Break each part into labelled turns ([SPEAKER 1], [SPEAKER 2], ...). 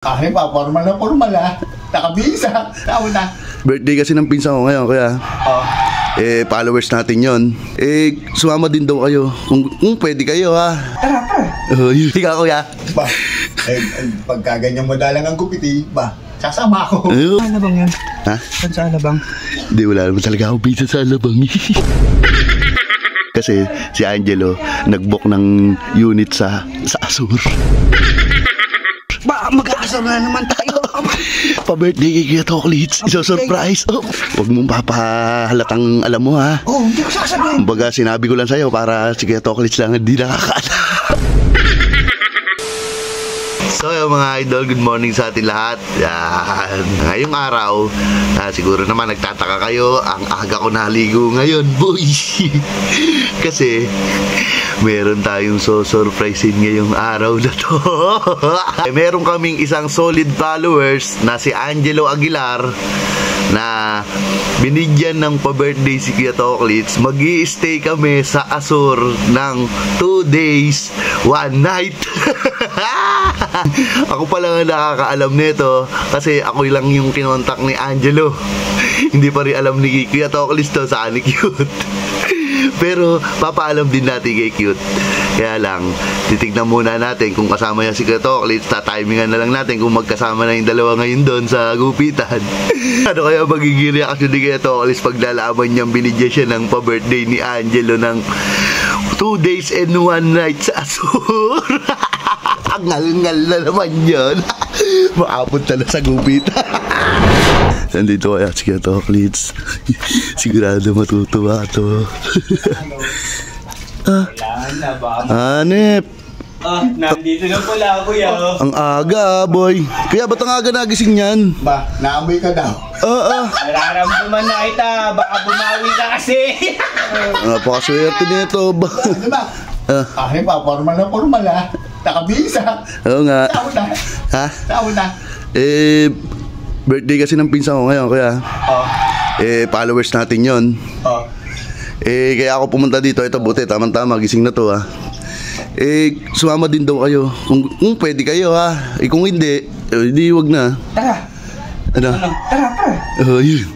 [SPEAKER 1] Kahit pa, formal na formal nakabisa. Tawag na.
[SPEAKER 2] Birthday kasi ng pinsan ko ngayon, kaya followers natin yon. Sumama din daw kayo. Kung pwede kayo, ha.
[SPEAKER 1] Tara,
[SPEAKER 2] Higa, kuya.
[SPEAKER 1] Ba, pagka ganyan mo dalang ang gupiti, sasama ako.
[SPEAKER 3] Saan bang yan?
[SPEAKER 2] Ha?
[SPEAKER 3] Saan bang?
[SPEAKER 2] Hindi, wala naman talaga ako pizza sa alabang. Kasi si Angelo nag-book ng unit sa Azur.
[SPEAKER 3] Mag-aasar na naman tayo.
[SPEAKER 2] Pa-birthday kay Kuya Toklits. Iso-surprise. Huwag mong papahalatang alam mo, ha.
[SPEAKER 3] Hindi ko sasabihin.
[SPEAKER 2] Kumbaga, sinabi ko lang sa'yo para si Kuya Toklits lang hindi nakakaalam. So mga idol, good morning sa atin lahat. Yan. Ngayong araw, siguro naman nagtataka kayo, ang aga ko naligo ngayon, boy. Kasi meron tayong surprisein ngayong araw na to. Meron kaming isang solid followers na si Angelo Aguilar na binigyan ng pa-birthday si Kuya Toklits. Mag-i-stay kami sa Azur ng 2 days, 1 night. Ako pa lang ang nakakaalam nito kasi ako lang yung kinontak ni Angelo. Hindi pa rin alam ni Kuya Toklits to saan ni Cute. Pero papaalam din natin kay Cute. Kaya lang, titignan muna natin kung kasama niya si Kuya Toklits. Tatimingan na lang natin kung magkasama na yung dalawa ngayon doon sa gupitan. Ano kaya magiging reaction ni Kuya Toklits pag nalaman niyang binigyan siya ng pa-birthday ni Angelo ng 2 days and 1 night sa Azur. Ang ngal-ngal na naman yun. Makapunta na sa gupitan. Nandito kaya si Kuya Toklits. Sigurado matutuwa to. Hanep.
[SPEAKER 3] Nandito na pala, kuya.
[SPEAKER 2] Ang aga, boy. Kaya ba't ang aga nagising yan?
[SPEAKER 1] Naamoy ka daw.
[SPEAKER 3] Nararamdaman na kita. Baka bumawi ka kasi.
[SPEAKER 2] Napakaswerte nito.
[SPEAKER 1] Diba? Kahit pa, formal na formal nakabisa.
[SPEAKER 2] Oo nga.
[SPEAKER 1] Tawag na.
[SPEAKER 2] Ha?
[SPEAKER 1] Tawag na.
[SPEAKER 2] Birthday kasi ng pinsan ko ngayon, kaya followers natin yon. Kaya ako pumunta dito. Ito, buti, tamang-tama, gising na to, ha. Sumama din daw kayo. Kung pwede kayo, ha. Kung hindi, hindi wag na.
[SPEAKER 3] Tara.
[SPEAKER 2] Ano?
[SPEAKER 3] Tara.
[SPEAKER 2] Yun.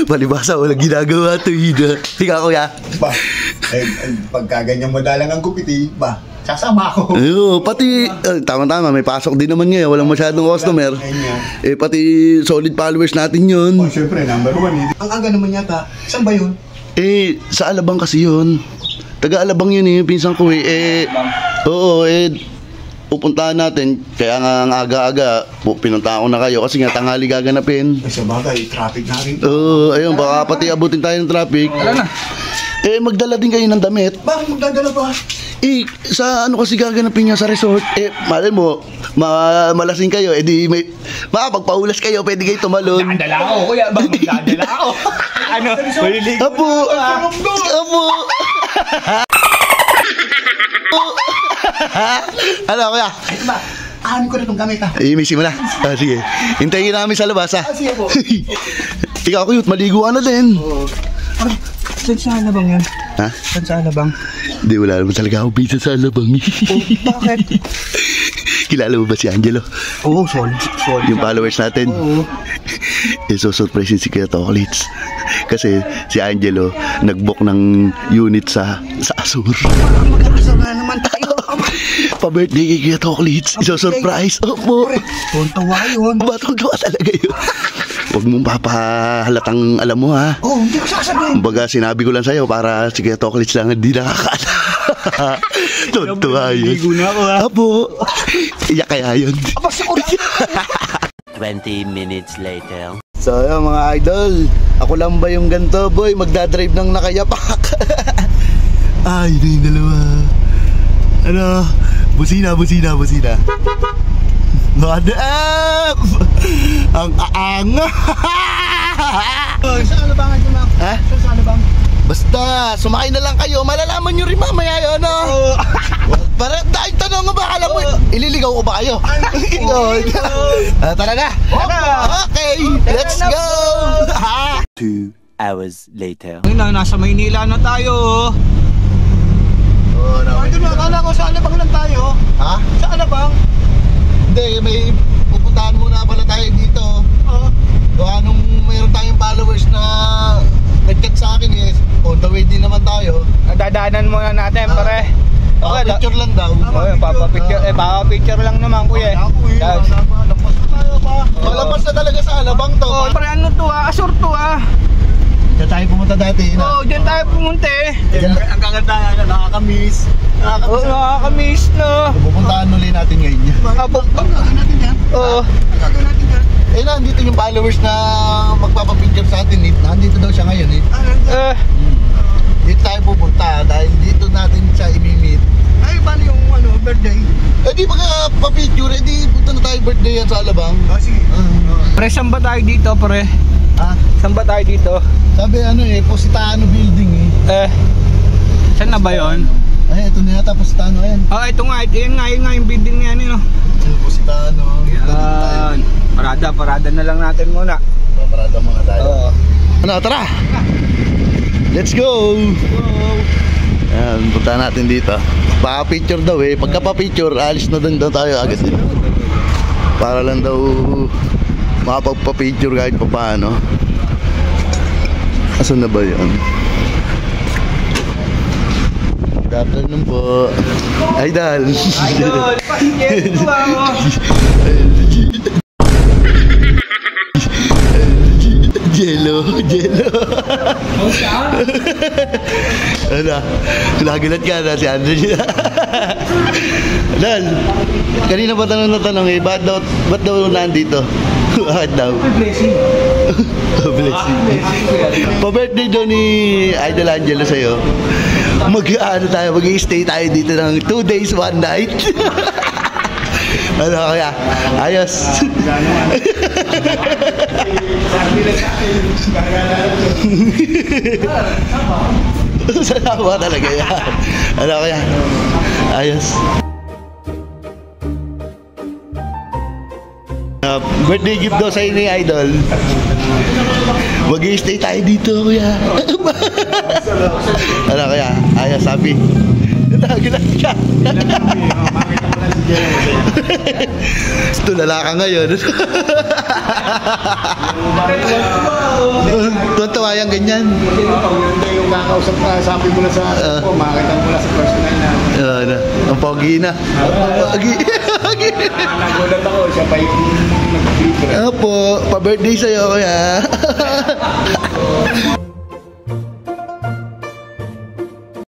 [SPEAKER 2] Palibasa, walang ginagawa to, Hida. Higa, kuya.
[SPEAKER 1] Pagka ganyan mo dalang ang gupiti, sasama ako.
[SPEAKER 2] Pati, tama-tama, may pasok din naman ngayon. Walang masyadong customer. Pati solid followers natin yun.
[SPEAKER 1] Siyempre, number 1. Ang aga naman yata. Saan ba yun?
[SPEAKER 2] Sa Alabang kasi yun. Taga-Alabang yun yung pinsan ko Oo, pupuntahan natin. Kaya nga ang aga-aga, pinunta ko na kayo kasi nga tanghali gaganapin.
[SPEAKER 1] Sa bagay, traffic na rin.
[SPEAKER 2] Ayun, baka pati abutin tayo ng traffic.
[SPEAKER 3] Wala na.
[SPEAKER 2] Magdala din kayo ng damit.
[SPEAKER 1] Bakit magdadala ba?
[SPEAKER 2] Sa ano kasi gaganapin niya sa resort, malay mo, malasing kayo, may makapagpaulas kayo, pwede kayo tumalon.
[SPEAKER 3] Dadala ako, kuya. Dadala ako. Ano?
[SPEAKER 2] Apo! Ano, kuya?
[SPEAKER 1] Ano ko na itong gamit,
[SPEAKER 2] Missy mo na. Sige. Hintayin namin sa labas, ha?
[SPEAKER 1] Sige po.
[SPEAKER 2] Ikaw, Cute, maligo ka na din.
[SPEAKER 3] Saan na bang yan?
[SPEAKER 2] Ha?
[SPEAKER 3] Saan na bang?
[SPEAKER 2] Hindi, wala naman talaga ako pizza sa alabang.
[SPEAKER 3] Bakit?
[SPEAKER 2] Kilala mo ba si Angelo?
[SPEAKER 3] Oo, solid.
[SPEAKER 2] Yung followers natin.
[SPEAKER 3] Oo.
[SPEAKER 2] So-surprise si Kuya Toklits. Kasi si Angelo nag-book ng unit sa Azur.
[SPEAKER 3] Mag-aasar na naman tayo.
[SPEAKER 2] Pa-birthday kay Kuya Toklits. Iso-surprise. Opo.
[SPEAKER 3] Tuntawa yun.
[SPEAKER 2] Batong-tawa talaga yun. Huwag mong papahalatang alam mo, ha.
[SPEAKER 3] Hindi ko sasabihin.
[SPEAKER 2] Kumbaga, sinabi ko lang sa'yo para si Kuya Toklits lang hindi nakakaalam. Tuntua yun.
[SPEAKER 3] Ligo na ako, ha.
[SPEAKER 2] Apo. Iyak kaya yun.
[SPEAKER 4] 20 minutes later.
[SPEAKER 2] So yun mga idol, ako lang ba yung ganto, boy? Magdadrive ng nakayapak. Ay, ito yung dalawa. Ano? Busina. What up? Ang aanga.
[SPEAKER 1] Saan alabangan ko na?
[SPEAKER 2] Ha?
[SPEAKER 1] Saan alabang?
[SPEAKER 2] Basta, sumakay na lang kayo. Malalaman nyo rin mamaya yun, no? Para dahil tanong mo ba, alam mo, ililigaw ko ba kayo? Tara na. Okay, let's go.
[SPEAKER 4] 2 hours later.
[SPEAKER 3] Nasa Maynila na tayo.
[SPEAKER 1] Akala ko sa alabang lang tayo.
[SPEAKER 2] Ha?
[SPEAKER 1] Sa alabang?
[SPEAKER 2] Hindi, may pupunta Picture lang daw.
[SPEAKER 3] Papa-picture lang naman kuya.
[SPEAKER 1] Lampas na tayo ba?
[SPEAKER 2] Malabas na talaga sa Alabang to.
[SPEAKER 3] Oh, pre ano to asur to
[SPEAKER 1] Diyan tayo pumunta dati.
[SPEAKER 3] Oh, diyan tayo pumunta
[SPEAKER 1] Ang kaganda nga, nakakamiss.
[SPEAKER 3] Oh, nakakamiss no.
[SPEAKER 1] Pupuntahan ulit natin ngayon yan. Gagawin natin yan.
[SPEAKER 3] Oo.
[SPEAKER 1] Gagawin natin yan.
[SPEAKER 2] Eh, nandito yung followers na magpapapicture sa atin. Nandito daw siya ngayon eh. Dito tayo pupunta dahil dito natin siya imimit.
[SPEAKER 1] Ay, bali yung birthday.
[SPEAKER 2] Eh di baka pa-picture, eh di punta na tayo birthday yan sa Alabang.
[SPEAKER 1] Sige.
[SPEAKER 3] Pre, saan ba tayo dito pre? Saan ba tayo dito?
[SPEAKER 2] Sabi Positano building eh.
[SPEAKER 3] Saan na ba yun?
[SPEAKER 2] Ay, ito na yata Positano yan.
[SPEAKER 3] Ito nga, yun nga yung building niya no.
[SPEAKER 2] Positano.
[SPEAKER 3] Yan. Parada na lang natin muna.
[SPEAKER 2] Paparada mga tayo. Ano, tara! Let's go! Ayan, punta natin dito. Pa-picture daw eh. Pagka pa-picture, alis na din daw tayo agad eh. Para lang daw makapagpa-picture kahit pa paano. Asan na ba yun? Dapat lang po. Idol!
[SPEAKER 3] Idol!
[SPEAKER 2] Jello. Ano? Nagulat ka na si Andrew. Dal, kanina ba tanong eh, ba't daw nandito? Bakit daw?
[SPEAKER 3] Blessing.
[SPEAKER 2] Blessing. Pa-birthday daw ni Idol Angelo sa'yo. Mag-i-stay tayo dito ng 2 days, 1 night. Ano kaya? Ayos. Salamat talaga yan. Ano kaya? Ayos. Birthday gift daw sa'yo ni Idol. Mag-i-stay tayo dito, kuya. Ano kaya? Ayos, sabi. Nagulat ka. Tulala ka ngayon. Tuntua yung ganyan.
[SPEAKER 1] Yung kakausap ka, sabi mo na sa makakita mo na sa personal na.
[SPEAKER 2] Ang pogi na. Pogi.
[SPEAKER 1] Nagulat ako, siya pa yung nag-flip.
[SPEAKER 2] Opo, pa-birthday sa'yo kuya.